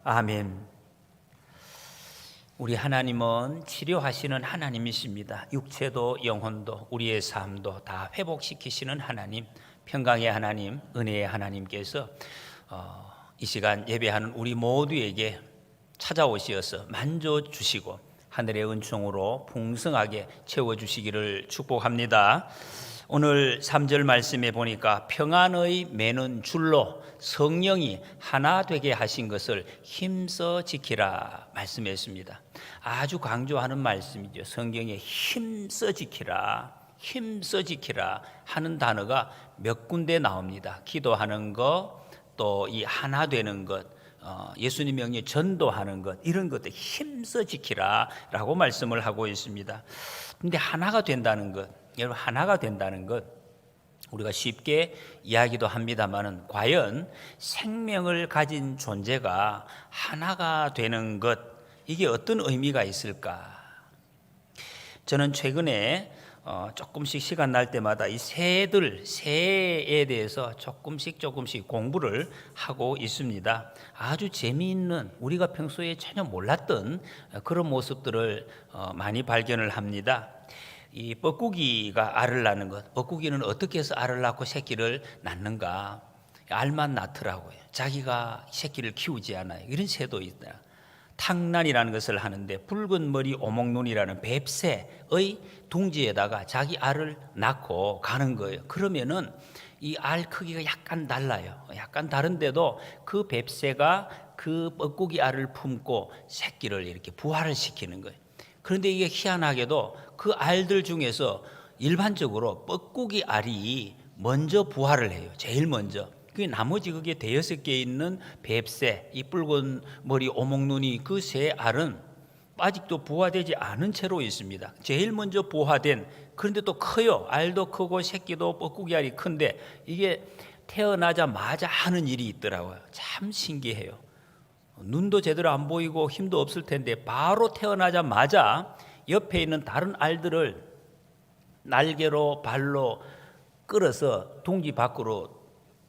아멘. 우리 하나님은 치료하시는 하나님이십니다. 육체도 영혼도 우리의 삶도 다 회복시키시는 하나님, 평강의 하나님, 은혜의 하나님께서 이 시간 예배하는 우리 모두에게 찾아오시어서 만져주시고 하늘의 은총으로 풍성하게 채워주시기를 축복합니다. 오늘 3절 말씀에 보니까 평안의 매는 줄로 성령이 하나 되게 하신 것을 힘써 지키라 말씀했습니다. 아주 강조하는 말씀이죠. 성경에 힘써 지키라, 힘써 지키라 하는 단어가 몇 군데 나옵니다. 기도하는 것, 또 이 하나 되는 것, 예수님 명령 전도하는 것, 이런 것들 힘써 지키라 라고 말씀을 하고 있습니다. 근데 하나가 된다는 것, 여러분, 하나가 된다는 것 우리가 쉽게 이야기도 합니다만은 과연 생명을 가진 존재가 하나가 되는 것, 이게 어떤 의미가 있을까? 저는 최근에 조금씩 시간 날 때마다 이 새에 대해서 조금씩 공부를 하고 있습니다. 아주 재미있는, 우리가 평소에 전혀 몰랐던 그런 모습들을 많이 발견을 합니다. 이 뻐꾸기가 알을 낳는 것, 뻐꾸기는 어떻게 해서 알을 낳고 새끼를 낳는가? 알만 낳더라고요. 자기가 새끼를 키우지 않아요. 이런 새도 있다. 탕란이라는 것을 하는데 붉은 머리 오목눈이라는 뱁새의 둥지에다가 자기 알을 낳고 가는 거예요. 그러면은 이 알 크기가 약간 달라요. 약간 다른데도 그 뱁새가 그 뻐꾸기 알을 품고 새끼를 이렇게 부화를 시키는 거예요. 그런데 이게 희한하게도 그 알들 중에서 일반적으로 뻐꾸기 알이 먼저 부화를 해요. 제일 먼저. 그 나머지 그게 대여섯 개 있는 뱁새, 이 붉은 머리 오목눈이 그 새 알은 아직도 부화되지 않은 채로 있습니다. 제일 먼저 부화된, 그런데 또 커요. 알도 크고 새끼도 뻐꾸기 알이 큰데 이게 태어나자마자 하는 일이 있더라고요. 참 신기해요. 눈도 제대로 안 보이고 힘도 없을 텐데 바로 태어나자마자 옆에 있는 다른 알들을 날개로 발로 끌어서 둥지 밖으로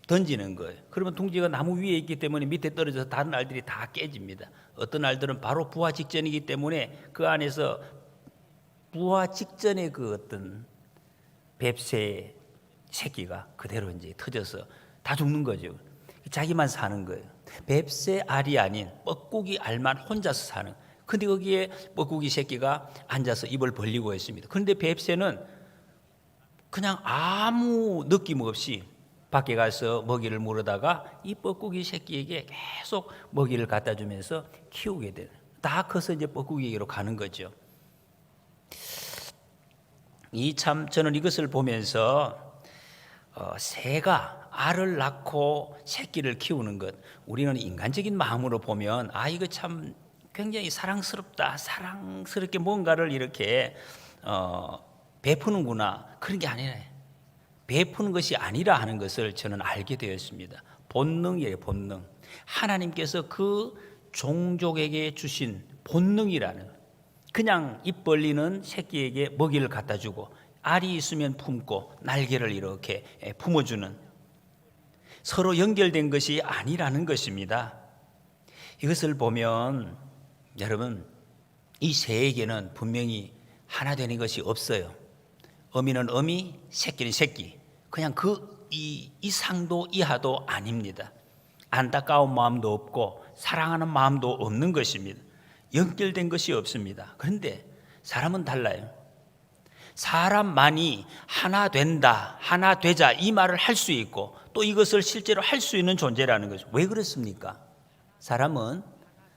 던지는 거예요. 그러면 둥지가 나무 위에 있기 때문에 밑에 떨어져서 다른 알들이 다 깨집니다. 어떤 알들은 바로 부화 직전이기 때문에 그 안에서 부화 직전에 그 어떤 뱁새 새끼가 그대로 이제 터져서 다 죽는 거죠. 자기만 사는 거예요. 뱁새 알이 아닌 뻐꾸기 알만 혼자서 사는. 근데 거기에 뻐꾸기 새끼가 앉아서 입을 벌리고 있습니다. 그런데 뱁새는 그냥 아무 느낌 없이 밖에 가서 먹이를 물어다가 이 뻐꾸기 새끼에게 계속 먹이를 갖다 주면서 키우게 돼요. 다 커서 이제 뻐꾸기로 가는 거죠. 저는 이것을 보면서 새가 알을 낳고 새끼를 키우는 것, 우리는 인간적인 마음으로 보면 이거 참 굉장히 사랑스럽다, 사랑스럽게 뭔가를 이렇게 베푸는구나, 그런 게 아니라 베푸는 것이 아니라 하는 것을 저는 알게 되었습니다. 본능이에요. 본능. 하나님께서 그 종족에게 주신 본능이라는, 그냥 입 벌리는 새끼에게 먹이를 갖다 주고 알이 있으면 품고 날개를 이렇게 품어주는, 서로 연결된 것이 아니라는 것입니다. 이것을 보면 여러분, 이 새에게는 분명히 하나 되는 것이 없어요. 어미는 어미, 새끼는 새끼. 그냥 그 이상도 이하도 아닙니다. 안타까운 마음도 없고 사랑하는 마음도 없는 것입니다. 연결된 것이 없습니다. 그런데 사람은 달라요. 사람만이 하나 된다, 하나 되자, 이 말을 할 수 있고 또 이것을 실제로 할 수 있는 존재라는 거죠. 왜 그렇습니까? 사람은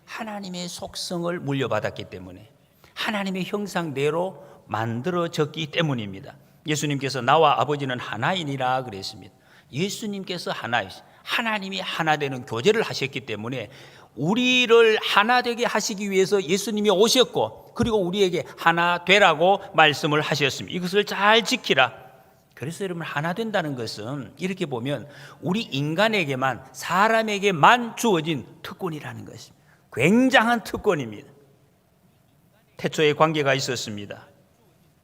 하나님의 속성을 물려받았기 때문에, 하나님의 형상대로 만들어졌기 때문입니다. 예수님께서 나와 아버지는 하나이니라 그랬습니다. 예수님께서 하나이시죠. 하나님이 하나 되는 교제를 하셨기 때문에 우리를 하나 되게 하시기 위해서 예수님이 오셨고, 그리고 우리에게 하나 되라고 말씀을 하셨습니다. 이것을 잘 지키라. 그래서 여러분, 하나 된다는 것은 이렇게 보면 우리 인간에게만, 사람에게만 주어진 특권이라는 것입니다. 굉장한 특권입니다. 태초에 관계가 있었습니다.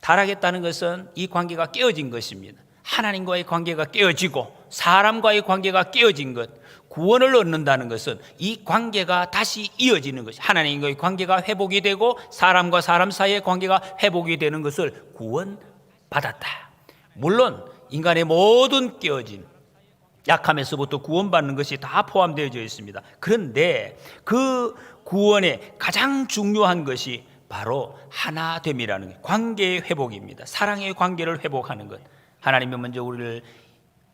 타락했다는 것은 이 관계가 깨어진 것입니다. 하나님과의 관계가 깨어지고 사람과의 관계가 깨어진 것, 구원을 얻는다는 것은 이 관계가 다시 이어지는 것이, 하나님과의 관계가 회복이 되고 사람과 사람 사이의 관계가 회복이 되는 것을 구원받았다. 물론 인간의 모든 깨어짐, 약함에서부터 구원받는 것이 다 포함되어져 있습니다. 그런데 그 구원의 가장 중요한 것이 바로 하나됨이라는 것, 관계의 회복입니다. 사랑의 관계를 회복하는 것. 하나님이 먼저 우리를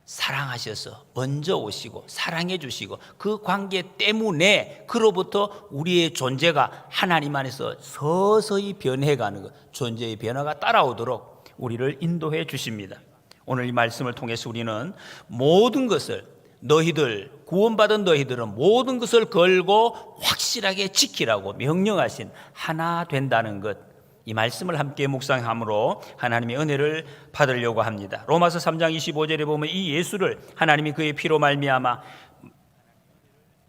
사랑하셔서 먼저 오시고 사랑해 주시고 그 관계 때문에 그로부터 우리의 존재가 하나님 안에서 서서히 변해가는 것, 존재의 변화가 따라오도록 우리를 인도해 주십니다. 오늘 이 말씀을 통해서 우리는 모든 것을, 너희들 구원받은 너희들은 모든 것을 걸고 확실하게 지키라고 명령하신 하나 된다는 것, 이 말씀을 함께 묵상함으로 하나님의 은혜를 받으려고 합니다. 로마서 3장 25절에 보면 이 예수를 하나님이 그의 피로 말미암아,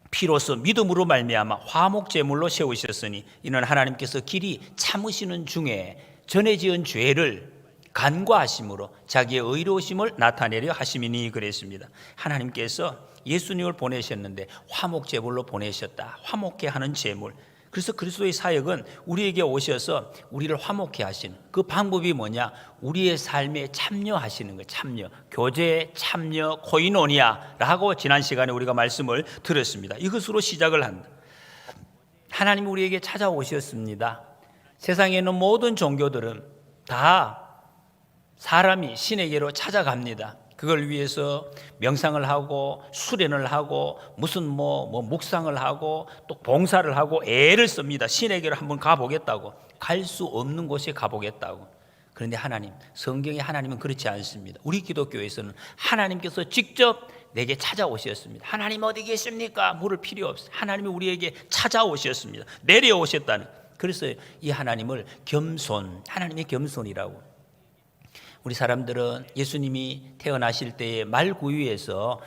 피로서 믿음으로 말미암아 화목제물로 세우셨으니 이는 하나님께서 길이 참으시는 중에 전에 지은 죄를 간과하심으로 자기의 의로우심을 나타내려 하심이니 그랬습니다. 하나님께서 예수님을 보내셨는데 화목제물로 보내셨다. 화목케 하는 제물. 그래서 그리스도의 사역은 우리에게 오셔서 우리를 화목케 하시는 그 방법이 뭐냐? 우리의 삶에 참여하시는 거예요. 참여, 교제에 참여, 코이노니아라고 지난 시간에 우리가 말씀을 들었습니다. 이것으로 시작을 한다. 하나님이 우리에게 찾아오셨습니다. 세상에 있는 모든 종교들은 다 사람이 신에게로 찾아갑니다. 그걸 위해서 명상을 하고 수련을 하고 무슨 묵상을 하고 또 봉사를 하고 애를 씁니다. 신에게로 한번 가보겠다고, 갈 수 없는 곳에 가보겠다고. 그런데 하나님, 성경의 하나님은 그렇지 않습니다. 우리 기독교에서는 하나님께서 직접 내게 찾아오셨습니다. 하나님 어디 계십니까? 물을 필요 없어요. 하나님이 우리에게 찾아오셨습니다. 내려오셨다는. 그래서 이 하나님을 겸손, 하나님의 겸손이라고. 우리 사람들은 예수님이 태어나실 때에 말구유에서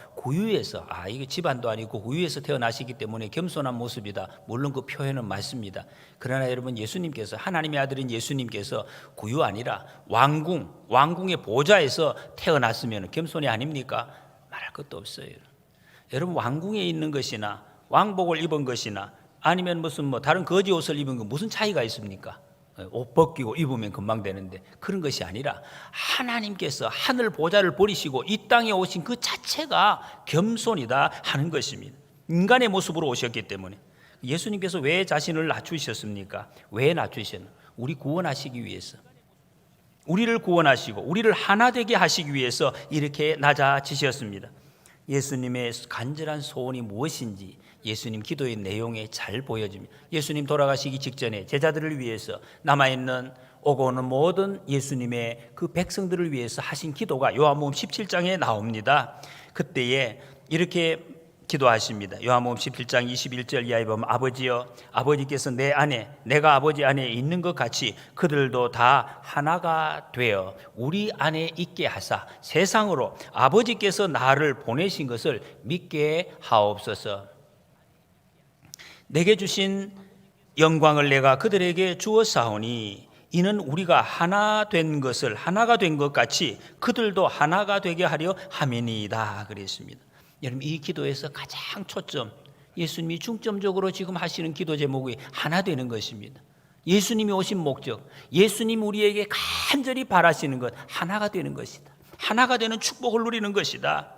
이게 집안도 아니고 구유에서 태어나시기 때문에 겸손한 모습이다. 물론 그 표현은 맞습니다. 그러나 여러분, 예수님께서, 하나님의 아들인 예수님께서 구유 아니라 왕궁의 보좌에서 태어났으면 겸손이 아닙니까? 말할 것도 없어요. 여러분, 왕궁에 있는 것이나 왕복을 입은 것이나 아니면 무슨 다른 거지 옷을 입은 거 무슨 차이가 있습니까? 옷 벗기고 입으면 금방 되는데, 그런 것이 아니라 하나님께서 하늘 보좌를 버리시고 이 땅에 오신 그 자체가 겸손이다 하는 것입니다. 인간의 모습으로 오셨기 때문에. 예수님께서 왜 자신을 낮추셨습니까? 왜 낮추셨나? 우리 구원하시기 위해서, 우리를 구원하시고 우리를 하나 되게 하시기 위해서 이렇게 낮아지셨습니다. 예수님의 간절한 소원이 무엇인지 예수님 기도의 내용에 잘 보여집니다. 예수님 돌아가시기 직전에 제자들을 위해서, 남아있는 오고 오는 모든 예수님의 그 백성들을 위해서 하신 기도가 요한복음 17장에 나옵니다. 그때에 이렇게 기도하십니다. 요한복음 17장 21절 이하에 보면, 아버지여, 아버지께서 내 안에, 내가 아버지 안에 있는 것 같이 그들도 다 하나가 되어 우리 안에 있게 하사 세상으로 아버지께서 나를 보내신 것을 믿게 하옵소서. 내게 주신 영광을 내가 그들에게 주었사오니 이는 우리가 하나 된 것을 하나가 된 것 같이 그들도 하나가 되게 하려 함이니이다 그랬습니다. 여러분, 이 기도에서 가장 초점, 예수님이 중점적으로 지금 하시는 기도 제목이 하나 되는 것입니다. 예수님이 오신 목적, 예수님 우리에게 간절히 바라시는 것, 하나가 되는 것이다. 하나가 되는 축복을 누리는 것이다.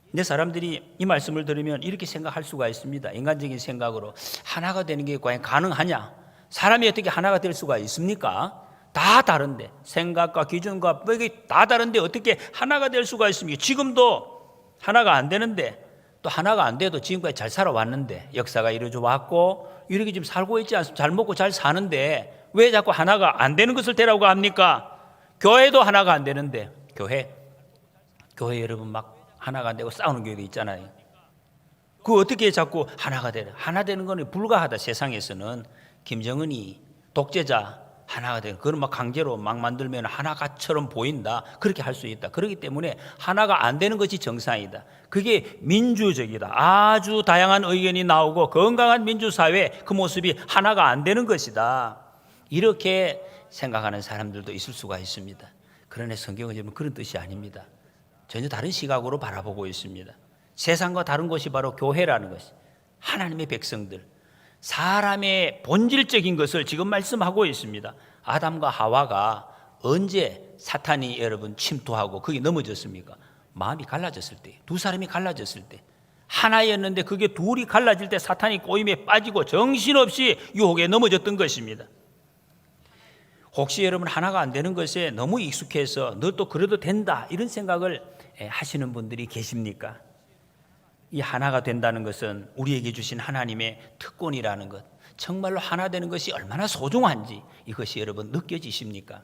근데 사람들이 이 말씀을 들으면 이렇게 생각할 수가 있습니다. 인간적인 생각으로 하나가 되는 게 과연 가능하냐? 사람이 어떻게 하나가 될 수가 있습니까? 다 다른데, 생각과 기준과 벽이 다 다른데 어떻게 하나가 될 수가 있습니까? 지금도 하나가 안 되는데, 또 하나가 안 돼도 지금까지 잘 살아왔는데, 역사가 이루어져 왔고 이렇게 지금 살고 있지 않습니까? 잘 먹고 잘 사는데 왜 자꾸 하나가 안 되는 것을 되라고 합니까? 교회도 하나가 안 되는데, 교회 여러분 막 하나가 안 되고 싸우는 교회도 있잖아요. 그 어떻게 자꾸 하나가 되나? 하나 되는 건 불가하다. 세상에서는 김정은이 독재자 하나가 되는, 그걸 막 강제로 막 만들면 하나가처럼 보인다. 그렇게 할 수 있다. 그렇기 때문에 하나가 안 되는 것이 정상이다. 그게 민주적이다. 아주 다양한 의견이 나오고 건강한 민주사회, 그 모습이 하나가 안 되는 것이다. 이렇게 생각하는 사람들도 있을 수가 있습니다. 그러나 성경은 그런 뜻이 아닙니다. 전혀 다른 시각으로 바라보고 있습니다. 세상과 다른 곳이 바로 교회라는 것이, 하나님의 백성들, 사람의 본질적인 것을 지금 말씀하고 있습니다. 아담과 하와가 언제 사탄이 여러분 침투하고 거기 넘어졌습니까? 마음이 갈라졌을 때, 두 사람이 갈라졌을 때, 하나였는데 그게 둘이 갈라질 때 사탄이 꼬임에 빠지고 정신없이 유혹에 넘어졌던 것입니다. 혹시 여러분 하나가 안 되는 것에 너무 익숙해서 너 또 그래도 된다 이런 생각을 하시는 분들이 계십니까? 이 하나가 된다는 것은 우리에게 주신 하나님의 특권이라는 것, 정말로 하나 되는 것이 얼마나 소중한지 이것이 여러분 느껴지십니까?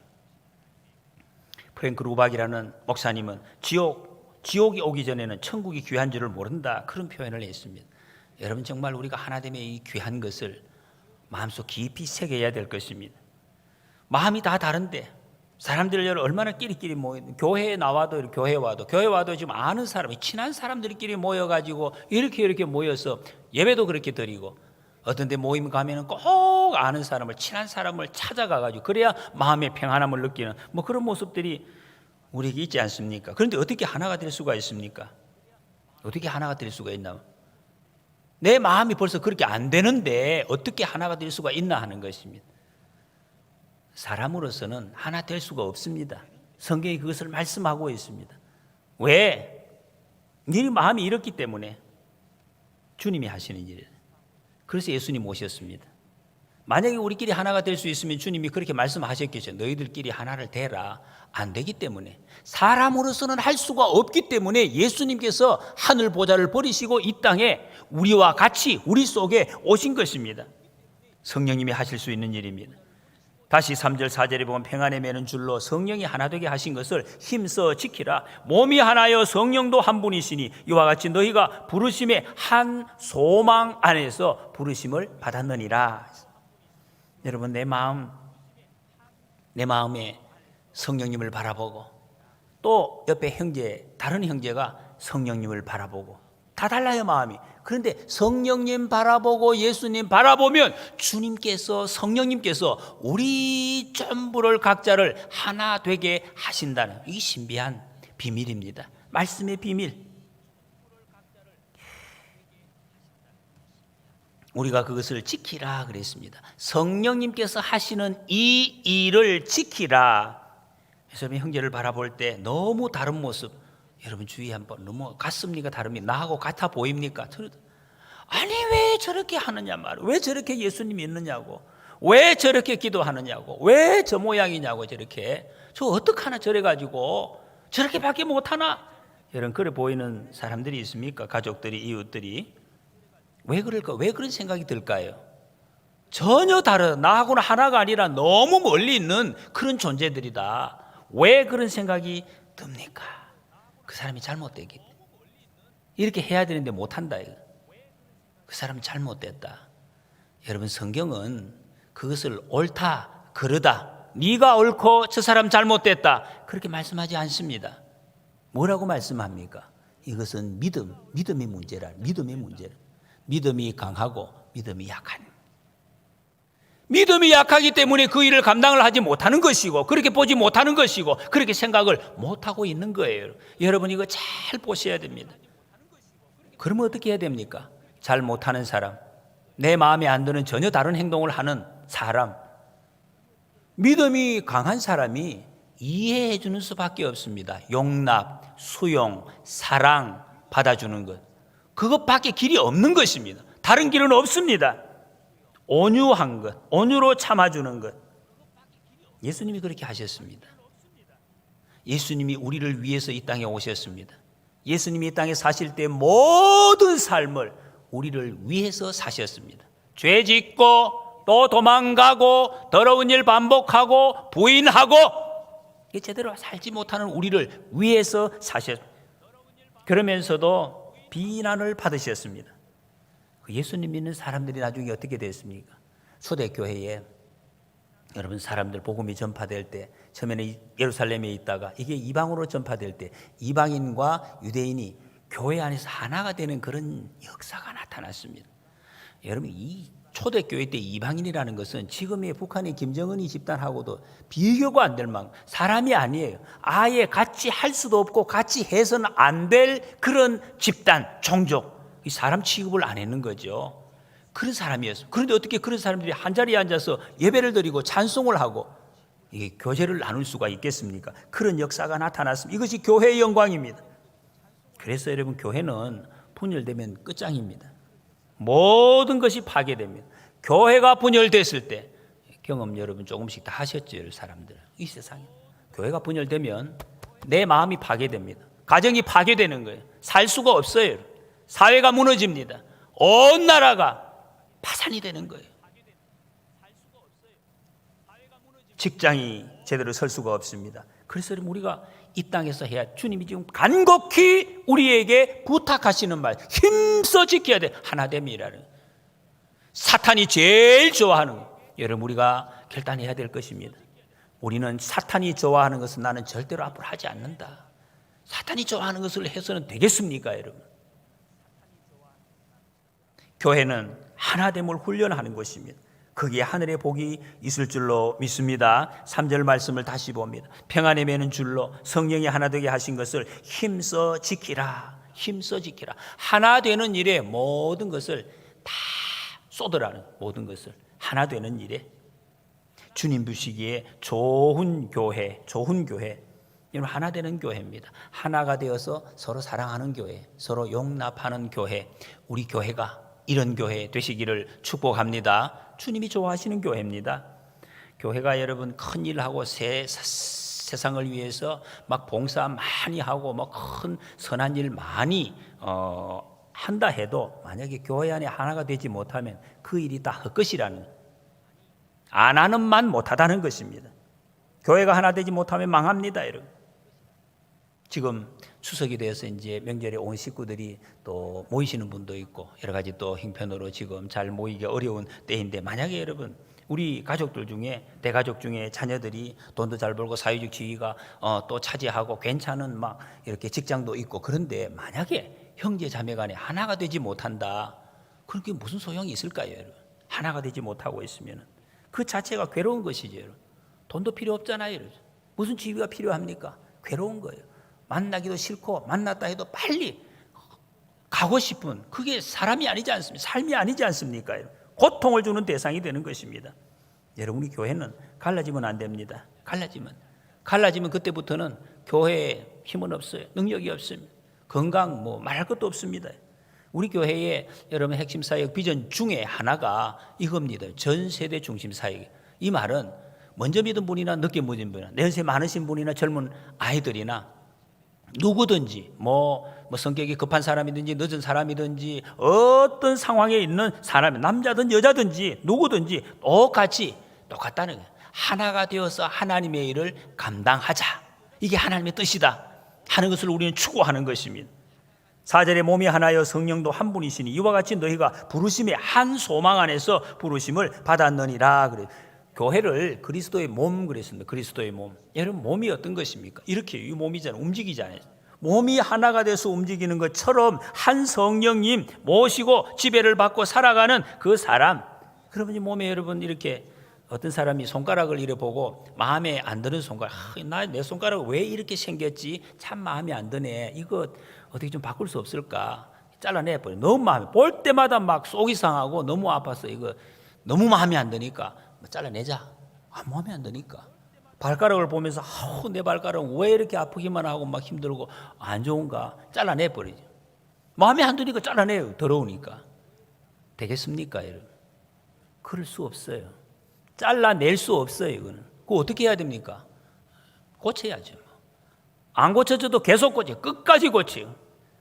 프랭크 루박이라는 목사님은 지옥이 오기 전에는 천국이 귀한 줄을 모른다, 그런 표현을 했습니다. 여러분 정말 우리가 하나됨의 이 귀한 것을 마음속 깊이 새겨야 될 것입니다. 마음이 다 다른데 사람들 얼마나 끼리끼리 모여, 교회에 나와도 교회 와도 지금 아는 사람이 친한 사람들끼리 모여가지고 이렇게 모여서 예배도 그렇게 드리고, 어떤 데 모임 가면은 꼭 아는 사람을, 친한 사람을 찾아가가지고 그래야 마음의 평안함을 느끼는 뭐 그런 모습들이 우리에게 있지 않습니까? 그런데 어떻게 하나가 될 수가 있습니까? 어떻게 하나가 될 수가 있나? 내 마음이 벌써 그렇게 안 되는데 어떻게 하나가 될 수가 있나 하는 것입니다. 사람으로서는 하나 될 수가 없습니다. 성경이 그것을 말씀하고 있습니다. 왜? 네 마음이 이렇기 때문에 주님이 하시는 일이에요. 그래서 예수님 오셨습니다. 만약에 우리끼리 하나가 될 수 있으면 주님이 그렇게 말씀하셨겠죠. 너희들끼리 하나를 되라. 안 되기 때문에, 사람으로서는 할 수가 없기 때문에 예수님께서 하늘 보좌를 버리시고 이 땅에 우리와 같이 우리 속에 오신 것입니다. 성령님이 하실 수 있는 일입니다. 다시 3절 4절에 보면 평안에 매는 줄로 성령이 하나 되게 하신 것을 힘써 지키라. 몸이 하나여 성령도 한 분이시니 이와 같이 너희가 부르심의 한 소망 안에서 부르심을 받았느니라. 여러분 내 마음에 성령님을 바라보고 또 옆에 다른 형제가 성령님을 바라보고 다 달라요 마음이. 그런데 성령님 바라보고 예수님 바라보면 주님께서, 성령님께서 우리 전부를 각자를 하나 되게 하신다는 이 신비한 비밀입니다. 말씀의 비밀. 우리가 그것을 지키라 그랬습니다. 성령님께서 하시는 이 일을 지키라. 그래서 형제를 바라볼 때 너무 다른 모습, 여러분 주의 한번, 너무 같습니까? 다릅니까? 나하고 같아 보입니까? 아니 왜 저렇게 하느냐 말이야. 왜 저렇게 예수님이 있느냐고, 왜 저렇게 기도하느냐고, 왜 저 모양이냐고, 저렇게 저 어떡하나 저래가지고 저렇게밖에 못하나, 여러분 그래 보이는 사람들이 있습니까? 가족들이, 이웃들이. 왜 그럴까? 왜 그런 생각이 들까요? 전혀 다른, 나하고는 하나가 아니라 너무 멀리 있는 그런 존재들이다. 왜 그런 생각이 듭니까? 그 사람이 잘못되기, 이렇게 해야 되는데 못한다. 그 사람은 잘못됐다. 여러분 성경은 그것을 옳다, 그르다, 네가 옳고 저 사람 잘못됐다 그렇게 말씀하지 않습니다. 뭐라고 말씀합니까? 이것은 믿음의 문제라. 믿음이 강하고 믿음이 약한, 믿음이 약하기 때문에 그 일을 감당을 하지 못하는 것이고, 그렇게 보지 못하는 것이고, 그렇게 생각을 못하고 있는 거예요. 여러분 이거 잘 보셔야 됩니다. 그러면 어떻게 해야 됩니까? 잘 못하는 사람, 내 마음에 안 드는 전혀 다른 행동을 하는 사람, 믿음이 강한 사람이 이해해 주는 수밖에 없습니다. 용납, 수용, 사랑, 받아주는 것, 그것밖에 길이 없는 것입니다. 다른 길은 없습니다. 온유한 것, 온유로 참아주는 것, 예수님이 그렇게 하셨습니다. 예수님이 우리를 위해서 이 땅에 오셨습니다. 예수님이 이 땅에 사실 때 모든 삶을 우리를 위해서 사셨습니다. 죄 짓고 또 도망가고 더러운 일 반복하고 부인하고 제대로 살지 못하는 우리를 위해서 사셨습니다. 그러면서도 비난을 받으셨습니다. 예수님 믿는 사람들이 나중에 어떻게 됐습니까? 초대교회에 여러분 사람들 복음이 전파될 때, 처음에는 예루살렘에 있다가 이게 이방으로 전파될 때 이방인과 유대인이 교회 안에서 하나가 되는 그런 역사가 나타났습니다. 여러분 이 초대교회 때 이방인이라는 것은 지금의 북한의 김정은이 집단하고도 비교가 안 될 만큼 사람이 아니에요. 아예 같이 할 수도 없고 같이 해서는 안 될 그런 집단, 종족, 이 사람 취급을 안 했는 거죠. 그런 사람이었어요. 그런데 어떻게 그런 사람들이 한자리에 앉아서 예배를 드리고 찬송을 하고 이게 교제를 나눌 수가 있겠습니까? 그런 역사가 나타났습니다. 이것이 교회의 영광입니다. 그래서 여러분, 교회는 분열되면 끝장입니다. 모든 것이 파괴됩니다. 교회가 분열됐을 때 경험 여러분 조금씩 다 하셨죠, 사람들. 이 세상에 교회가 분열되면 내 마음이 파괴됩니다. 가정이 파괴되는 거예요. 살 수가 없어요. 사회가 무너집니다. 온 나라가 파산이 되는 거예요. 직장이 제대로 설 수가 없습니다. 그래서 우리가 이 땅에서 해야, 주님이 지금 간곡히 우리에게 부탁하시는 말, 힘써 지켜야 돼. 하나됨이라는, 사탄이 제일 좋아하는 거, 여러분 우리가 결단해야 될 것입니다. 우리는 사탄이 좋아하는 것은 나는 절대로 앞으로 하지 않는다. 사탄이 좋아하는 것을 해서는 되겠습니까, 여러분? 교회는 하나됨을 훈련하는 것입니다. 거기에 하늘의 복이 있을 줄로 믿습니다. 3절 말씀을 다시 봅니다. 평안에 매는 줄로 성령이 하나 되게 하신 것을 힘써 지키라. 힘써 지키라. 하나 되는 일에 모든 것을 다 쏟으라는, 모든 것을 하나 되는 일에. 주님 보시기에 좋은 교회, 좋은 교회, 여러분 하나 되는 교회입니다. 하나가 되어서 서로 사랑하는 교회, 서로 용납하는 교회, 우리 교회가 이런 교회 되시기를 축복합니다. 주님이 좋아하시는 교회입니다. 교회가 여러분 큰 일을 하고 세상을 위해서 막 봉사 많이 하고 막 큰 선한 일 많이 한다 해도 만약에 교회 안에 하나가 되지 못하면 그 일이 다 헛것이라는, 안 하는 만 못하다는 것입니다. 교회가 하나 되지 못하면 망합니다, 여러분. 지금 추석이 되어서 이제 명절에 온 식구들이 또 모이시는 분도 있고 여러 가지 또 형편으로 지금 잘 모이기 어려운 때인데, 만약에 여러분 우리 가족들 중에, 대가족 중에 자녀들이 돈도 잘 벌고 사회적 지위가 또 차지하고 괜찮은 막 이렇게 직장도 있고, 그런데 만약에 형제 자매 간에 하나가 되지 못한다, 그렇게 무슨 소용이 있을까요, 여러분? 하나가 되지 못하고 있으면 그 자체가 괴로운 것이죠, 여러분. 돈도 필요 없잖아요, 여러분. 무슨 지위가 필요합니까? 괴로운 거예요. 만나기도 싫고 만났다 해도 빨리 가고 싶은, 그게 사람이 아니지 않습니까? 삶이 아니지 않습니까? 고통을 주는 대상이 되는 것입니다. 여러분, 우리 교회는 갈라지면 안 됩니다. 갈라지면 그때부터는 교회에 힘은 없어요. 능력이 없습니다. 건강 뭐 말할 것도 없습니다. 우리 교회의 여러분 핵심 사역 비전 중에 하나가 이겁니다. 전 세대 중심 사역. 이 말은 먼저 믿은 분이나 늦게 믿은 분이나 연세 많으신 분이나 젊은 아이들이나 누구든지 뭐 성격이 급한 사람이든지 늦은 사람이든지 어떤 상황에 있는 사람, 남자든 여자든지 누구든지 똑같다는 거예요. 하나가 되어서 하나님의 일을 감당하자, 이게 하나님의 뜻이다 하는 것을 우리는 추구하는 것입니다. 4절에 몸이 하나여 성령도 한 분이시니 이와 같이 너희가 부르심의 한 소망 안에서 부르심을 받았느니라. 그래요. 교회를 그리스도의 몸 그랬습니다. 그리스도의 몸. 여러분, 몸이 어떤 것입니까? 이렇게 이 몸이잖아요. 움직이잖아요. 몸이 하나가 돼서 움직이는 것처럼 한 성령님 모시고 지배를 받고 살아가는 그 사람. 그러면 이 몸에 여러분 이렇게 어떤 사람이 손가락을 이래 보고 마음에 안 드는 손가락, 내 손가락 왜 이렇게 생겼지? 참 마음에 안 드네. 이거 어떻게 좀 바꿀 수 없을까? 잘라내버려. 너무 마음에, 볼 때마다 막 속이 상하고 너무 아파서 이거 너무 마음에 안 드니까 잘라내자. 마음에 안 드니까. 발가락을 보면서 내 발가락은 왜 이렇게 아프기만 하고 막 힘들고 안 좋은가? 잘라내버리죠. 마음에 안 드니까 잘라내요. 더러우니까. 되겠습니까, 여러분? 그럴 수 없어요. 잘라낼 수 없어요. 이거는. 그거 어떻게 해야 됩니까? 고쳐야죠. 안 고쳐져도 계속 고쳐. 끝까지 고쳐요.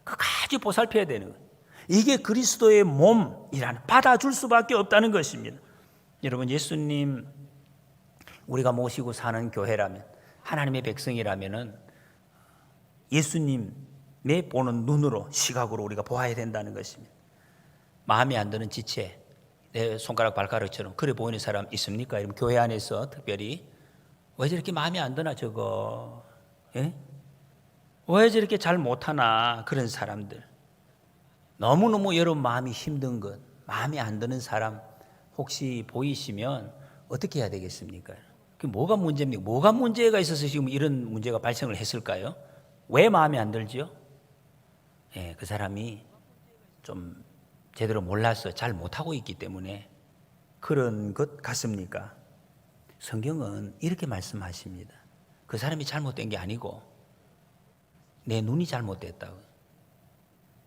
끝까지 보살펴야 되는 거예요. 이게 그리스도의 몸이라는, 받아줄 수밖에 없다는 것입니다. 여러분, 예수님 우리가 모시고 사는 교회라면, 하나님의 백성이라면은 예수님의 보는 눈으로, 시각으로 우리가 보아야 된다는 것입니다. 마음에 안 드는 지체, 내 손가락 발가락처럼 그래 보이는 사람 있습니까? 여러분, 교회 안에서 특별히 왜 저렇게 마음에 안 드나 저거, 예? 왜 저렇게 잘 못하나, 그런 사람들, 너무너무 여러분 마음이 힘든 것, 마음에 안 드는 사람, 혹시 보이시면 어떻게 해야 되겠습니까? 그 뭐가 문제입니까? 뭐가 문제가 있어서 지금 이런 문제가 발생을 했을까요? 왜 마음에 안 들지요? 예, 그 사람이 좀 제대로 몰라서 잘 못하고 있기 때문에 그런 것 같습니까? 성경은 이렇게 말씀하십니다. 그 사람이 잘못된 게 아니고 내 눈이 잘못됐다고.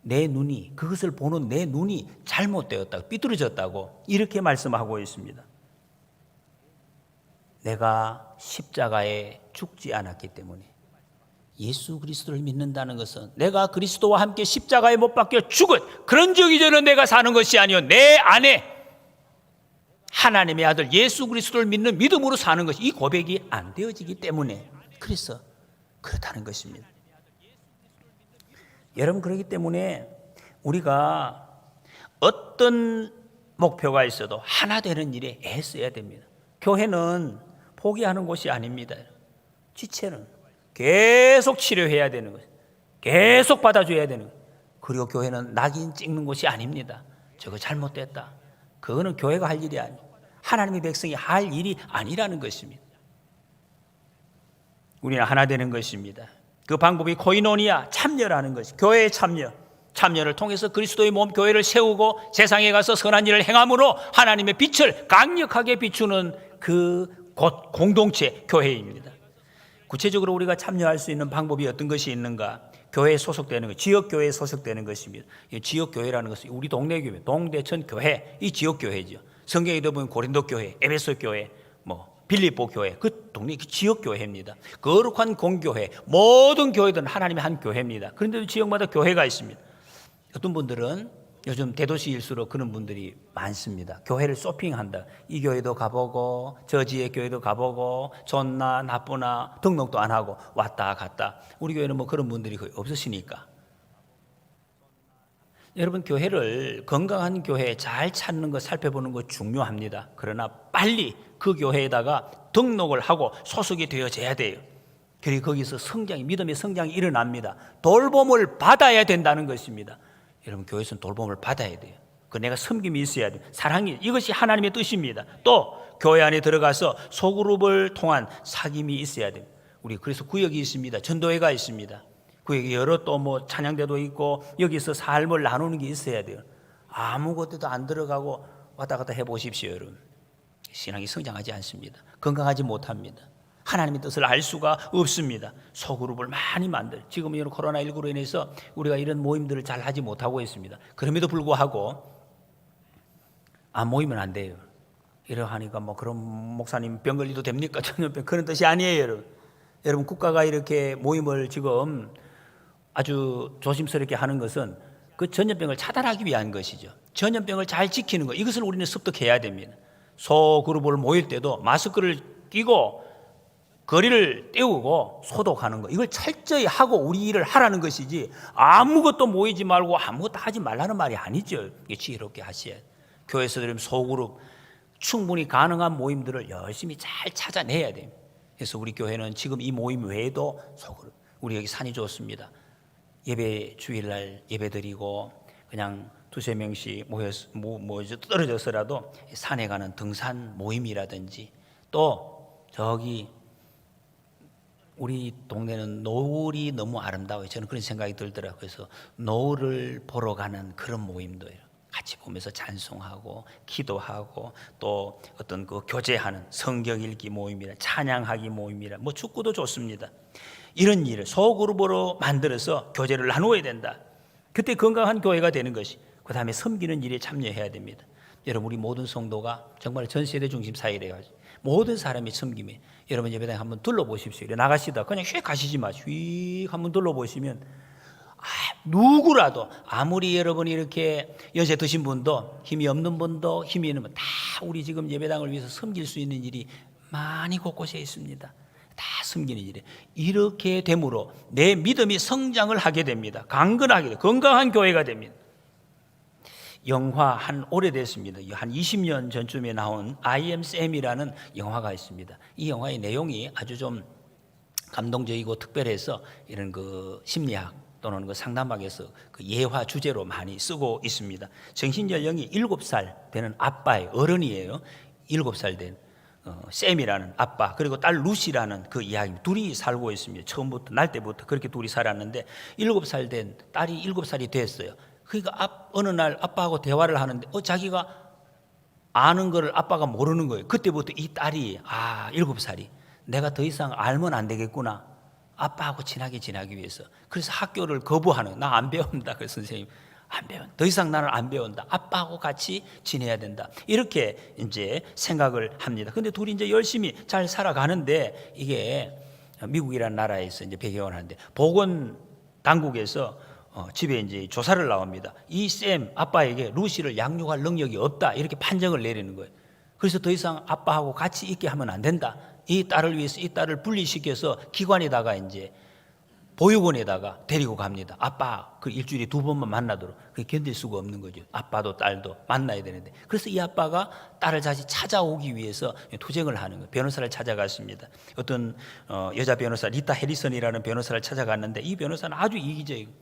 내 눈이, 그것을 보는 내 눈이 잘못되었다고, 삐뚤어졌다고 이렇게 말씀하고 있습니다. 내가 십자가에 죽지 않았기 때문에, 예수 그리스도를 믿는다는 것은 내가 그리스도와 함께 십자가에 못 박혀 죽은 그런 적 이전에 내가 사는 것이 아니요, 내 안에 하나님의 아들 예수 그리스도를 믿는 믿음으로 사는 것이, 이 고백이 안 되어지기 때문에 그래서 그렇다는 것입니다. 여러분, 그렇기 때문에 우리가 어떤 목표가 있어도 하나 되는 일에 애써야 됩니다. 교회는 포기하는 곳이 아닙니다. 지체는 계속 치료해야 되는 것이에요. 계속 받아줘야 되는 거예요. 그리고 교회는 낙인 찍는 곳이 아닙니다. 저거 잘못됐다. 그거는 교회가 할 일이 아니에요. 하나님의 백성이 할 일이 아니라는 것입니다. 우리는 하나 되는 것입니다. 그 방법이 코이노니아, 참여라는 것이, 교회의 참여를 통해서 그리스도의 몸 교회를 세우고 세상에 가서 선한 일을 행함으로 하나님의 빛을 강력하게 비추는 그 곧 공동체 교회입니다. 구체적으로 우리가 참여할 수 있는 방법이 어떤 것이 있는가? 교회에 소속되는 것, 지역교회에 소속되는 것입니다. 지역교회라는 것은 우리 동네 교회, 동대천 교회, 이 지역교회죠. 성경에도 보면 고린도 교회, 에베소 교회, 빌립보 교회, 그 동네 지역교회입니다. 거룩한 공교회, 모든 교회들은 하나님의 한 교회입니다. 그런데도 지역마다 교회가 있습니다. 어떤 분들은 요즘 대도시일수록 그런 분들이 많습니다. 교회를 쇼핑한다. 이 교회도 가보고 저 지역 교회도 가보고 좋나 나쁘나 등록도 안 하고 왔다 갔다. 우리 교회는 그런 분들이 거의 없으시니까. 여러분, 교회를, 건강한 교회 잘 찾는 것, 살펴보는 것 중요합니다. 그러나 빨리 그 교회에다가 등록을 하고 소속이 되어져야 돼요. 그리고 거기서 믿음의 성장이 일어납니다. 돌봄을 받아야 된다는 것입니다. 여러분, 교회에서는 돌봄을 받아야 돼요. 그 내가 섬김이 있어야 돼요. 사랑이, 이것이 하나님의 뜻입니다. 또 교회 안에 들어가서 소그룹을 통한 사귐이 있어야 돼요. 우리 그래서 구역이 있습니다. 전도회가 있습니다. 구역에 여러 또 찬양대도 있고 여기서 삶을 나누는 게 있어야 돼요. 아무것도 안 들어가고 왔다 갔다 해보십시오, 여러분. 신앙이 성장하지 않습니다. 건강하지 못합니다. 하나님의 뜻을 알 수가 없습니다. 소그룹을 많이 지금 이런 코로나19로 인해서 우리가 이런 모임들을 잘 하지 못하고 있습니다. 그럼에도 불구하고 안 모이면 안 돼요. 이러하니까 그럼 목사님 병 걸리도 됩니까? 전염병, 그런 뜻이 아니에요, 여러분. 여러분, 국가가 이렇게 모임을 지금 아주 조심스럽게 하는 것은 그 전염병을 차단하기 위한 것이죠. 전염병을 잘 지키는 것, 이것을 우리는 습득해야 됩니다. 소그룹을 모일 때도 마스크를 끼고 거리를 떼우고 소독하는 것, 이걸 철저히 하고 우리 일을 하라는 것이지, 아무것도 모이지 말고 아무것도 하지 말라는 말이 아니죠. 지혜롭게 하셔야 돼요. 교회에서 소그룹 충분히 가능한 모임들을 열심히 잘 찾아내야 됩니다. 그래서 우리 교회는 지금 이 모임 외에도 소그룹, 우리 여기 산이 좋습니다. 예배 주일날 예배 드리고 그냥 두세 명씩 모여서 떨어져서라도 산에 가는 등산 모임이라든지, 또 저기 우리 동네는 노을이 너무 아름다워요. 저는 그런 생각이 들더라고요. 그래서 노을을 보러 가는 그런 모임도 같이 보면서 찬송하고 기도하고, 또 어떤 그 교제하는 성경 읽기 모임이라 찬양하기 모임이라 축구도 좋습니다. 이런 일을 소그룹으로 만들어서 교제를 나누어야 된다. 그때 건강한 교회가 되는 것이, 그 다음에 섬기는 일에 참여해야 됩니다. 여러분, 우리 모든 성도가 정말 전 세대 중심 사회래가지고 모든 사람이 섬김에, 여러분 예배당에 한번 둘러보십시오. 나가시다 그냥 휙 가시지 마시고 휙 한번 둘러보시면 누구라도, 아무리 여러분이 이렇게 연세 드신 분도 힘이 없는 분도 힘이 있는 분 다 우리 지금 예배당을 위해서 섬길 수 있는 일이 많이 곳곳에 있습니다. 다 섬기는 일에 이렇게 됨으로 내 믿음이 성장을 하게 됩니다. 강건하게 돼요. 건강한 교회가 됩니다. 영화 한 오래됐습니다. 한 20년 전쯤에 나온 I am Sam이라는 영화가 있습니다. 이 영화의 내용이 아주 좀 감동적이고 특별해서 이런 그 심리학, 또는 그 상담학에서 그 예화 주제로 많이 쓰고 있습니다. 정신 연령이 7살 되는 아빠의 어른이에요. 7살 된 샘이라는 아빠, 그리고 딸 루시라는 그 이야기, 둘이 살고 있습니다. 처음부터 날 때부터 그렇게 둘이 살았는데 7살 된 딸이 7살이 됐어요. 그러니까 어느 날 아빠하고 대화를 하는데 자기가 아는 거를 아빠가 모르는 거예요. 그때부터 이 딸이 7살이 내가 더 이상 알면 안 되겠구나, 아빠하고 친하게 지내기 위해서. 그래서 학교를 거부하는, 나 안 배운다. 그래서 선생님 안 배운, 더 이상 나는 안 배운다, 아빠하고 같이 지내야 된다, 이렇게 이제 생각을 합니다. 근데 둘이 이제 열심히 잘 살아가는데, 이게 미국이라는 나라에서 이제 배경을 하는데, 보건 당국에서 집에 이제 조사를 나옵니다. 이 샘 아빠에게 루시를 양육할 능력이 없다, 이렇게 판정을 내리는 거예요. 그래서 더 이상 아빠하고 같이 있게 하면 안 된다. 이 딸을 위해서 이 딸을 분리시켜서 기관에다가 이제 보육원에다가 데리고 갑니다. 아빠 그 일주일에 2번만 만나도록. 그게 견딜 수가 없는 거죠. 아빠도 딸도 만나야 되는데. 그래서 이 아빠가 딸을 다시 찾아오기 위해서 투쟁을 하는 거예요. 변호사를 찾아갔습니다. 어떤 여자 변호사 리타 해리슨이라는 변호사를 찾아갔는데, 이 변호사는 아주 이기적이고,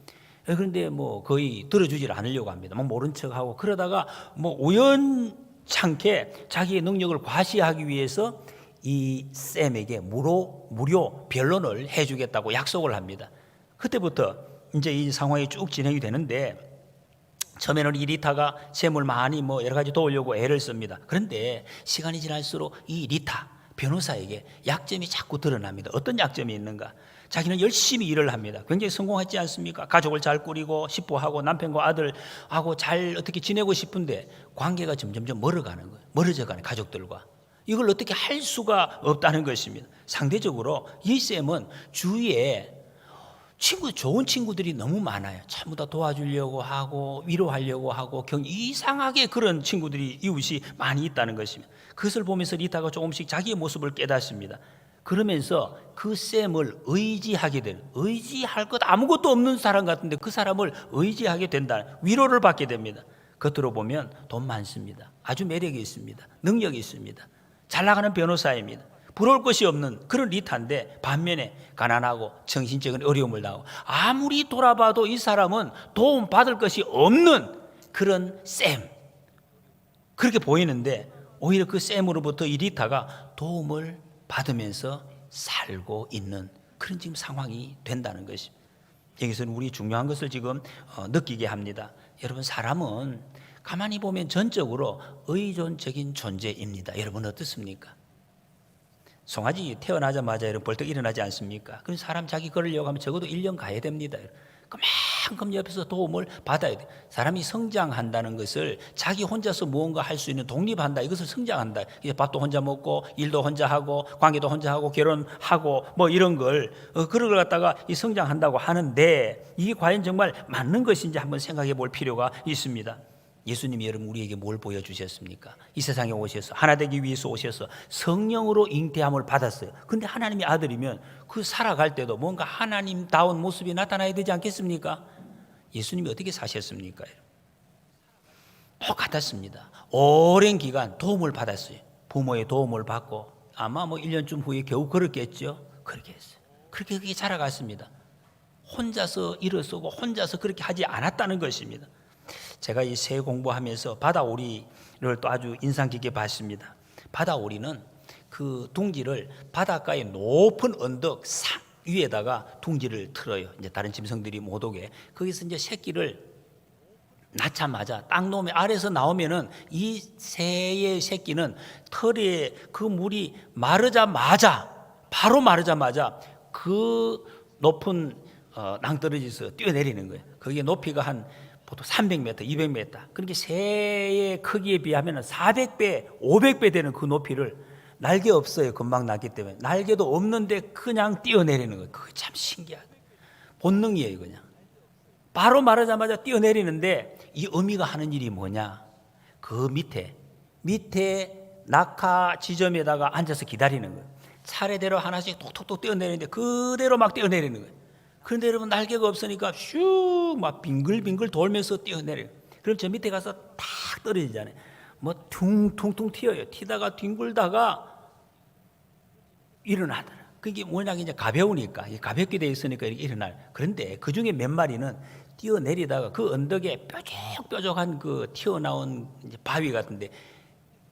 그런데 뭐 거의 들어주질 않으려고 합니다. 막 모른 척하고, 그러다가 뭐 우연찮게 자기의 능력을 과시하기 위해서 이 샘에게 무료 변론을 해주겠다고 약속을 합니다. 그때부터 이제 이 상황이 쭉 진행이 되는데, 처음에는 이 리타가 샘을 많이 뭐 여러 가지 도우려고 애를 씁니다. 그런데 시간이 지날수록 이 리타 변호사에게 약점이 자꾸 드러납니다. 어떤 약점이 있는가? 자기는 열심히 일을 합니다. 굉장히 성공했지 않습니까? 가족을 잘 꾸리고 싶어하고 남편과 아들하고 잘 어떻게 지내고 싶은데 관계가 점점점 멀어가는 거예요. 멀어져가는 가족들과. 이걸 어떻게 할 수가 없다는 것입니다. 상대적으로 이 샘은 주위에 좋은 친구들이 너무 많아요. 전부 다 도와주려고 하고 위로하려고 하고 이상하게 그런 친구들이, 이웃이 많이 있다는 것입니다. 그것을 보면서 리타가 조금씩 자기의 모습을 깨닫습니다. 그러면서 그 샘을 의지하게 되는, 의지할 것 아무것도 없는 사람 같은데 그 사람을 의지하게 된다, 위로를 받게 됩니다. 겉으로 보면 돈 많습니다. 아주 매력이 있습니다. 능력이 있습니다. 잘 나가는 변호사입니다. 부러울 것이 없는 그런 리타인데, 반면에 가난하고 정신적인 어려움을 당하고, 아무리 돌아봐도 이 사람은 도움 받을 것이 없는 그런 샘, 그렇게 보이는데, 오히려 그 샘으로부터 이 리타가 도움을 받으면서 살고 있는 그런 지금 상황이 된다는 것입니다. 여기서는 우리 중요한 것을 지금 느끼게 합니다. 여러분, 사람은 가만히 보면 전적으로 의존적인 존재입니다. 여러분 어떻습니까? 송아지 태어나자마자 여러분 벌떡 일어나지 않습니까? 그럼 사람 자기 걸으려고 하면 적어도 1년 가야 됩니다. 그만큼 옆에서 도움을 받아야 돼요. 사람이 성장한다는 것을 자기 혼자서 무언가 할 수 있는, 독립한다, 이것을 성장한다. 이제 밥도 혼자 먹고 일도 혼자 하고 관계도 혼자 하고 결혼하고 뭐 이런 걸 그런 걸 갖다가 이 성장한다고 하는데, 이게 과연 정말 맞는 것인지 한번 생각해 볼 필요가 있습니다. 예수님이 여러분 우리에게 뭘 보여주셨습니까? 이 세상에 오셔서 하나 되기 위해서 오셔서 성령으로 잉태함을 받았어요. 그런데 하나님의 아들이면 그 살아갈 때도 뭔가 하나님다운 모습이 나타나야 되지 않겠습니까? 예수님이 어떻게 사셨습니까? 똑같았습니다. 오랜 기간 도움을 받았어요. 부모의 도움을 받고 아마 뭐 1년쯤 후에 겨우 걸었겠죠. 그렇게 했어요. 그렇게 자라갔습니다. 혼자서 일어서고 혼자서 그렇게 하지 않았다는 것입니다. 제가 이 새 공부하면서 바다오리를 또 아주 인상 깊게 봤습니다. 바다오리는 그 둥지를 바닷가의 높은 언덕 산 위에다가 둥지를 틀어요. 이제 다른 짐승들이 못 오게. 거기서 이제 새끼를 낳자마자 땅놈의 아래에서 나오면은 이 새의 새끼는 털에 그 물이 바로 마르자마자 그 높은 낭떠러지에서 뛰어내리는 거예요. 그게 높이가 한 보통 300m, 200m. 그러니까 새의 크기에 비하면 400배, 500배 되는 그 높이를, 날개 없어요. 금방 났기 때문에. 날개도 없는데 그냥 뛰어내리는 거예요. 그게 참 신기하다. 본능이에요, 그냥. 바로 말하자마자 뛰어내리는데, 이 어미가 하는 일이 뭐냐? 그 밑에 낙하 지점에다가 앉아서 기다리는 거예요. 차례대로 하나씩 톡톡톡 뛰어내리는데 그대로 막 뛰어내리는 거예요. 그런데 여러분, 날개가 없으니까 슉 막 빙글빙글 돌면서 뛰어내려요. 그럼 저 밑에 가서 탁 떨어지잖아요. 뭐 퉁퉁퉁 튀어요. 튀다가 뒹굴다가 일어나더라. 그게 워낙 이제 가벼우니까, 가볍게 돼 있으니까 이렇게 일어날. 그런데 그 중에 몇 마리는 뛰어내리다가 그 언덕에 뾰족뾰족한 그 튀어나온 이제 바위 같은데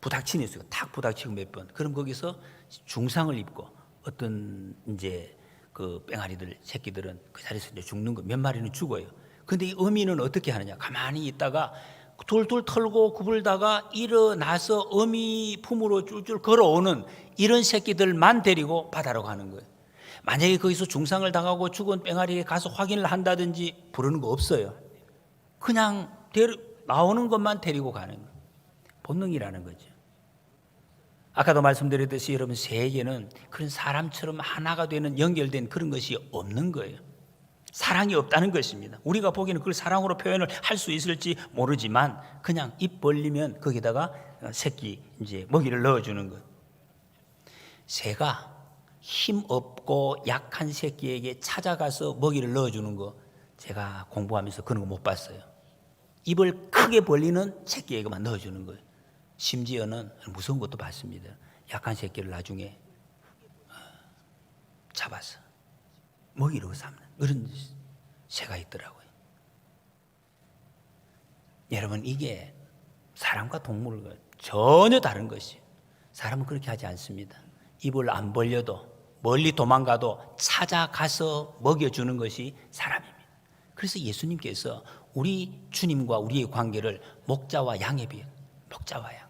부닥치는 있어요. 탁 부닥치고 몇 번. 그럼 거기서 중상을 입고 어떤 이제 그 뺑아리들 새끼들은 그 자리에서 이제 죽는 거. 몇 마리는 죽어요. 근데 이 어미는 어떻게 하느냐? 가만히 있다가 돌돌 털고 구불다가 일어나서 어미 품으로 쫄쫄 걸어오는 이런 새끼들만 데리고 바다로 가는 거예요. 만약에 거기서 중상을 당하고 죽은 뺑아리에 가서 확인을 한다든지 부르는 거 없어요. 그냥 나오는 것만 데리고 가는 거예요. 본능이라는 거죠. 아까도 말씀드렸듯이 여러분, 세계는 그런 사람처럼 하나가 되는 연결된 그런 것이 없는 거예요. 사랑이 없다는 것입니다. 우리가 보기에는 그걸 사랑으로 표현을 할 수 있을지 모르지만 그냥 입 벌리면 거기다가 새끼 이제 먹이를 넣어주는 것. 새가 힘 없고 약한 새끼에게 찾아가서 먹이를 넣어주는 거 제가 공부하면서 그런 거 못 봤어요. 입을 크게 벌리는 새끼에게만 넣어주는 거예요. 심지어는 무서운 것도 봤습니다. 약한 새끼를 나중에 잡아서 먹이로 삼는 그런 새가 있더라고요. 여러분, 이게 사람과 동물과 전혀 다른 것이에요. 사람은 그렇게 하지 않습니다. 입을 안 벌려도 멀리 도망가도 찾아가서 먹여주는 것이 사람입니다. 그래서 예수님께서 우리 주님과 우리의 관계를 목자와 양에 비해, 목자와 양.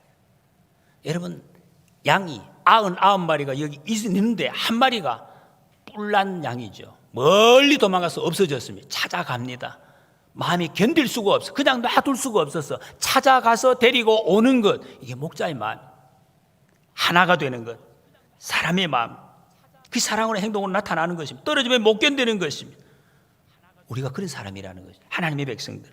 여러분, 양이 99마리가 여기 있는데 한 마리가 뿔난 양이죠. 멀리 도망가서 없어졌습니다. 찾아갑니다. 마음이 견딜 수가 없어. 그냥 놔둘 수가 없어서 찾아가서 데리고 오는 것. 이게 목자의 마음. 하나가 되는 것. 사람의 마음. 그 사랑으로 행동으로 나타나는 것입니다. 떨어지면 못 견디는 것입니다. 우리가 그런 사람이라는 것입니다. 하나님의 백성들.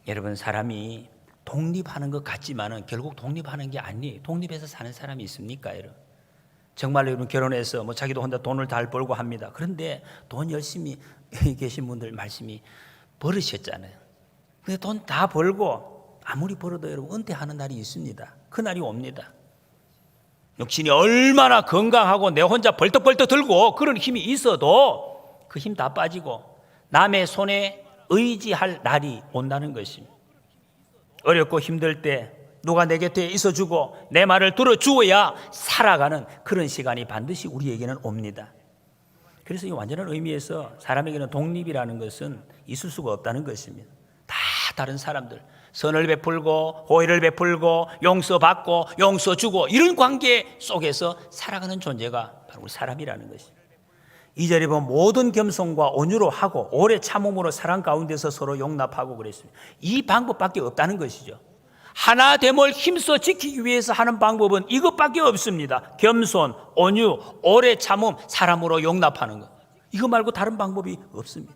여러분, 사람이 독립하는 것 같지만은 결국 독립하는 게 아니에요. 독립해서 사는 사람이 있습니까, 여러분? 정말로 여러분, 결혼해서 뭐 자기도 혼자 돈을 잘 벌고 합니다. 그런데 돈 열심히 계신 분들 말씀이 벌으셨잖아요. 근데 돈 다 벌고 아무리 벌어도 여러분 은퇴하는 날이 있습니다. 그 날이 옵니다. 육신이 얼마나 건강하고 내 혼자 벌떡벌떡 들고 그런 힘이 있어도 그 힘 다 빠지고 남의 손에 의지할 날이 온다는 것입니다. 어렵고 힘들 때 누가 내 곁에 있어주고 내 말을 들어주어야 살아가는 그런 시간이 반드시 우리에게는 옵니다. 그래서 이 완전한 의미에서 사람에게는 독립이라는 것은 있을 수가 없다는 것입니다. 다 다른 사람들, 선을 베풀고 호의를 베풀고 용서받고 용서주고 이런 관계 속에서 살아가는 존재가 바로 우리 사람이라는 것입니다. 2절에 보면 모든 겸손과 온유로 하고 오래 참음으로 사랑 가운데서 서로 용납하고 그랬습니다. 이 방법밖에 없다는 것이죠. 하나됨을 힘써 지키기 위해서 하는 방법은 이것밖에 없습니다. 겸손, 온유, 오래 참음, 사람으로 용납하는 것. 이거 말고 다른 방법이 없습니다.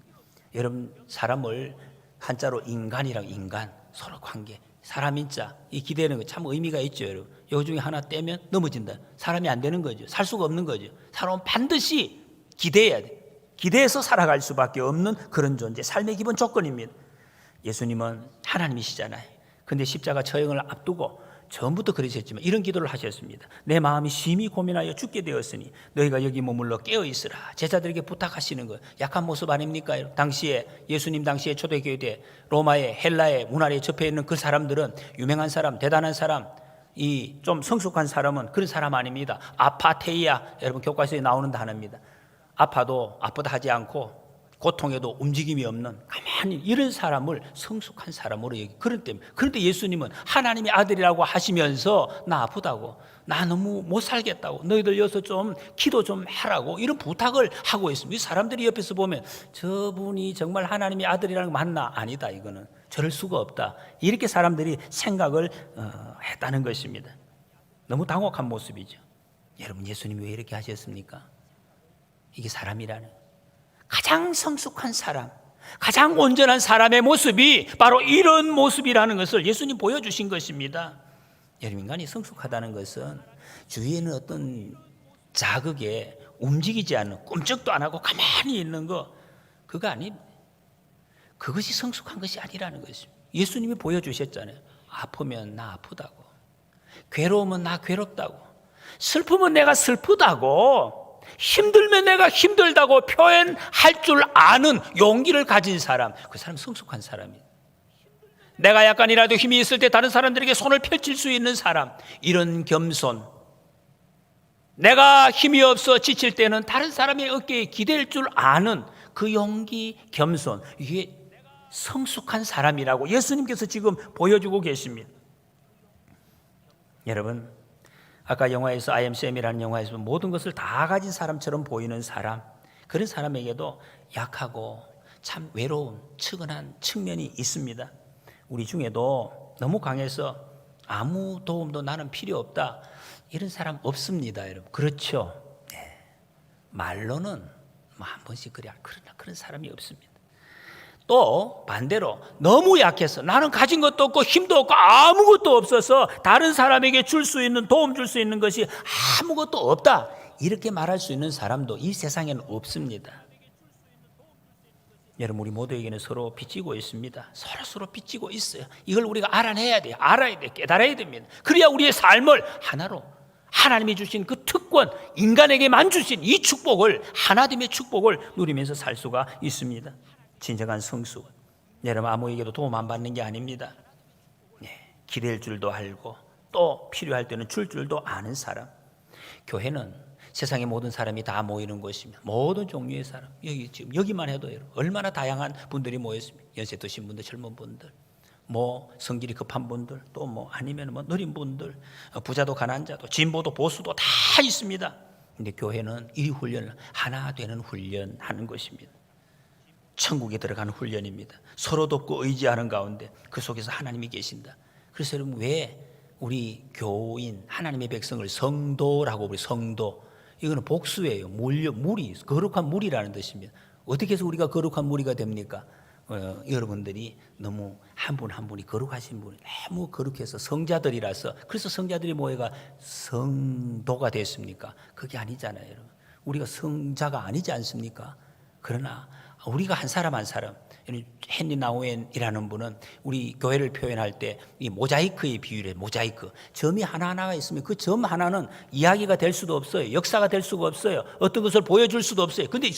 여러분, 사람을 한자로 인간이라고, 인간, 서로 관계, 사람 인자, 이 기대는 거 참 의미가 있죠, 여러분. 요 중에 하나 떼면 넘어진다. 사람이 안 되는 거죠. 살 수가 없는 거죠. 사람은 반드시 기대해야 돼. 기대해서 살아갈 수밖에 없는 그런 존재, 삶의 기본 조건입니다. 예수님은 하나님이시잖아요. 근데 십자가 처형을 앞두고 처음부터 그러셨지만 이런 기도를 하셨습니다. 내 마음이 심히 고민하여 죽게 되었으니 너희가 여기 머물러 깨어있으라. 제자들에게 부탁하시는 거 약한 모습 아닙니까? 당시에 예수님 당시에 초대교회 때 로마의 헬라의 문화에 접해 있는 그 사람들은 유명한 사람, 대단한 사람, 이 좀 성숙한 사람은 그런 사람 아닙니다. 아파테이아, 여러분 교과서에 나오는 단어입니다. 아파도 아프다 하지 않고 고통에도 움직임이 없는 가만히 이런 사람을 성숙한 사람으로 여기. 그런데 예수님은 하나님의 아들이라고 하시면서 나 아프다고, 나 너무 못 살겠다고, 너희들 여기서 좀 기도 좀 하라고 이런 부탁을 하고 있습니다. 사람들이 옆에서 보면 저분이 정말 하나님의 아들이라는 거 맞나? 아니다, 이거는 저럴 수가 없다, 이렇게 사람들이 생각을 했다는 것입니다. 너무 당혹한 모습이죠. 여러분, 예수님이 왜 이렇게 하셨습니까? 이게 사람이라는, 가장 성숙한 사람, 가장 온전한 사람의 모습이 바로 이런 모습이라는 것을 예수님 보여주신 것입니다. 여러분, 인간이 성숙하다는 것은 주위에는 어떤 자극에 움직이지 않는, 꿈쩍도 안 하고 가만히 있는 거, 그거 아닙니다. 그것이 성숙한 것이 아니라는 것입니다. 예수님이 보여주셨잖아요. 아프면 나 아프다고, 괴로우면 나 괴롭다고, 슬프면 내가 슬프다고, 힘들면 내가 힘들다고 표현할 줄 아는 용기를 가진 사람, 그 사람 성숙한 사람이에요. 내가 약간이라도 힘이 있을 때 다른 사람들에게 손을 펼칠 수 있는 사람, 이런 겸손. 내가 힘이 없어 지칠 때는 다른 사람의 어깨에 기댈 줄 아는 그 용기, 겸손, 이게 성숙한 사람이라고 예수님께서 지금 보여주고 계십니다. 여러분, 아까 영화에서 I am Sam이라는 영화에서 모든 것을 다 가진 사람처럼 보이는 사람, 그런 사람에게도 약하고 참 외로운 측은한 측면이 있습니다. 우리 중에도 너무 강해서 아무 도움도 나는 필요 없다, 이런 사람 없습니다, 여러분. 그렇죠? 네. 말로는 한 번씩 그래야, 그러나 그런 사람이 없습니다. 또 반대로 너무 약해서 나는 가진 것도 없고 힘도 없고 아무것도 없어서 다른 사람에게 줄 수 있는, 도움 줄 수 있는 것이 아무것도 없다, 이렇게 말할 수 있는 사람도 이 세상에는 없습니다. 여러분, 우리 모두에게는 서로 빚지고 있습니다. 서로 빚지고 있어요. 이걸 우리가 알아내야 돼요. 알아야 돼요. 깨달아야 됩니다. 그래야 우리의 삶을 하나로, 하나님이 주신 그 특권, 인간에게만 주신 이 축복을, 하나됨의 축복을 누리면서 살 수가 있습니다. 진정한 성숙, 여러분, 아무에게도 도움 안 받는 게 아닙니다. 기댈 줄도 알고 또 필요할 때는 줄 줄도 아는 사람. 교회는 세상의 모든 사람이 다 모이는 곳입니다. 모든 종류의 사람, 지금 여기만 해도 얼마나 다양한 분들이 모였습니다. 연세 드신 분들, 젊은 분들, 성질이 급한 분들, 또 아니면 느린 분들, 부자도 가난자도, 진보도 보수도 다 있습니다. 근데 교회는 이 훈련을 하나 되는 훈련하는 것입니다. 천국에 들어가는 훈련입니다. 서로 돕고 의지하는 가운데 그 속에서 하나님이 계신다. 그래서 여러분, 왜 우리 교인, 하나님의 백성을 성도라고 부르요? 성도, 이거는 복수예요. 무리, 거룩한 무리라는 뜻입니다. 어떻게 해서 우리가 거룩한 무리가 됩니까? 여러분들이 너무 한 분 한 분이 거룩하신 분이 너무 거룩해서 성자들이라서, 그래서 성자들이 모여가 성도가 됐습니까? 그게 아니잖아요, 여러분. 우리가 성자가 아니지 않습니까? 그러나 우리가 한 사람 한 사람, 헨리 나우엔이라는 분은 우리 교회를 표현할 때 이 모자이크의 비유를 해요. 모자이크, 점이 하나하나가 있으면 그 점 하나는 이야기가 될 수도 없어요. 역사가 될 수가 없어요. 어떤 것을 보여줄 수도 없어요. 근데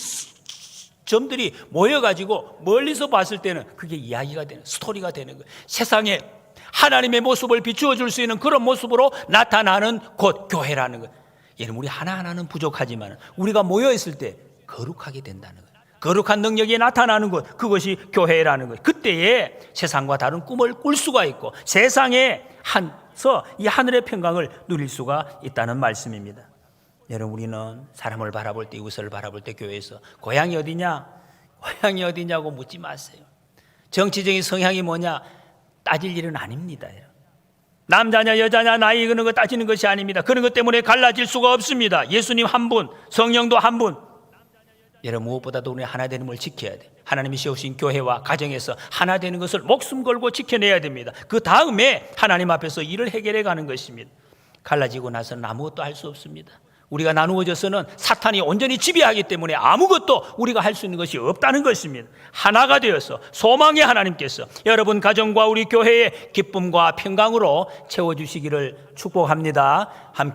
점들이 모여가지고 멀리서 봤을 때는 그게 이야기가 되는, 스토리가 되는 거예요. 세상에 하나님의 모습을 비추어 줄 수 있는 그런 모습으로 나타나는 곳, 교회라는 거예요. 여러분, 우리 하나하나는 부족하지만 우리가 모여있을 때 거룩하게 된다는 거예요. 거룩한 능력이 나타나는 것, 그것이 교회라는 것. 그때에 세상과 다른 꿈을 꿀 수가 있고 세상에 이 하늘의 평강을 누릴 수가 있다는 말씀입니다. 여러분, 우리는 사람을 바라볼 때, 이웃을 바라볼 때 교회에서 고향이 어디냐, 고향이 어디냐고 묻지 마세요. 정치적인 성향이 뭐냐 따질 일은 아닙니다. 남자냐 여자냐 나이 그런 거 따지는 것이 아닙니다. 그런 것 때문에 갈라질 수가 없습니다. 예수님 한 분, 성령도 한 분. 여러분, 무엇보다도 우리 하나 되는 걸 지켜야 돼. 하나님이 세우신 교회와 가정에서 하나 되는 것을 목숨 걸고 지켜내야 됩니다. 그 다음에 하나님 앞에서 일을 해결해 가는 것입니다. 갈라지고 나서는 아무것도 할 수 없습니다. 우리가 나누어져서는 사탄이 온전히 지배하기 때문에 아무것도 우리가 할 수 있는 것이 없다는 것입니다. 하나가 되어서 소망의 하나님께서 여러분 가정과 우리 교회의 기쁨과 평강으로 채워주시기를 축복합니다. 함께